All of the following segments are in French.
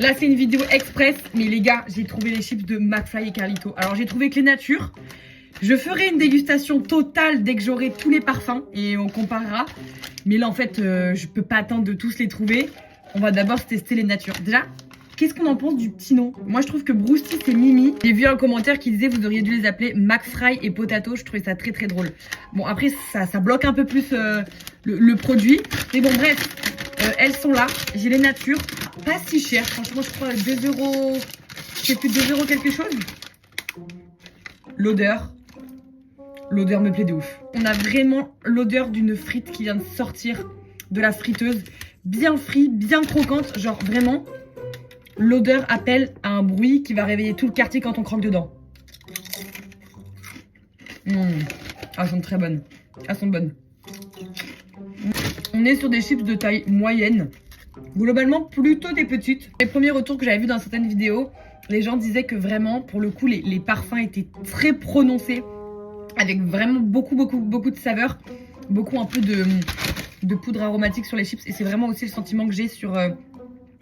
Là, c'est une vidéo express. Mais les gars, j'ai trouvé les chips de McFly et Carlito. Alors, j'ai trouvé que les natures. Je ferai une dégustation totale dès que j'aurai tous les parfums. Et on comparera. Mais là, en fait, je peux pas attendre de tous les trouver. On va d'abord tester les natures. Déjà, qu'est-ce qu'on en pense du petit nom? Moi, je trouve que Brousty, c'est Mimi. J'ai vu un commentaire qui disait vous auriez dû les appeler McFry et Potato. Je trouvais ça très très drôle. Bon, après, ça bloque un peu plus le produit. Mais bon, bref, elles sont là. J'ai les natures. Pas si cher. Franchement, je crois 2 euros. C'est plus de 2 euros quelque chose. L'odeur. L'odeur me plaît de ouf. On a vraiment l'odeur d'une frite qui vient de sortir de la friteuse. Bien frite, bien croquante. Genre vraiment, l'odeur appelle à un bruit qui va réveiller tout le quartier quand on croque dedans. Elles sont très bonnes. Elles sont bonnes. On est sur des chips de taille moyenne. Globalement, plutôt des petites. Les premiers retours que j'avais vus dans certaines vidéos, les gens disaient que vraiment, pour le coup, les parfums étaient très prononcés. Avec vraiment beaucoup de saveurs. Beaucoup un peu de poudre aromatique sur les chips. Et c'est vraiment aussi le sentiment que j'ai sur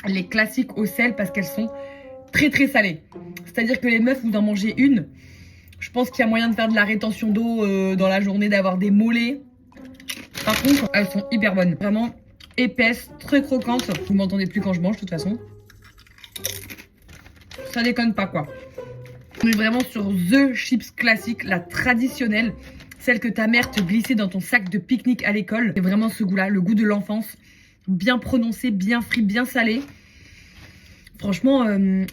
les classiques au sel. Parce qu'elles sont très très salées. C'est-à-dire que les meufs, vous en mangez une. Je pense qu'il y a moyen de faire de la rétention d'eau dans la journée, d'avoir des mollets. Par contre, elles sont hyper bonnes. Vraiment épaisses, très croquantes. Vous m'entendez plus quand je mange de toute façon. Ça déconne pas quoi. On est vraiment sur The Chips classique, la traditionnelle. Celle que ta mère te glissait dans ton sac de pique-nique à l'école. C'est vraiment ce goût-là, le goût de l'enfance. Bien prononcé, bien frit, bien salé. Franchement,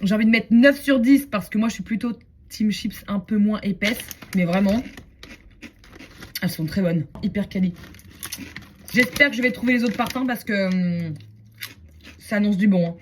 j'ai envie de mettre 9 sur 10 parce que moi je suis plutôt team chips un peu moins épaisse. Mais vraiment, elles sont très bonnes, hyper quali. J'espère que je vais trouver les autres parfums parce que ça annonce du bon. Hein.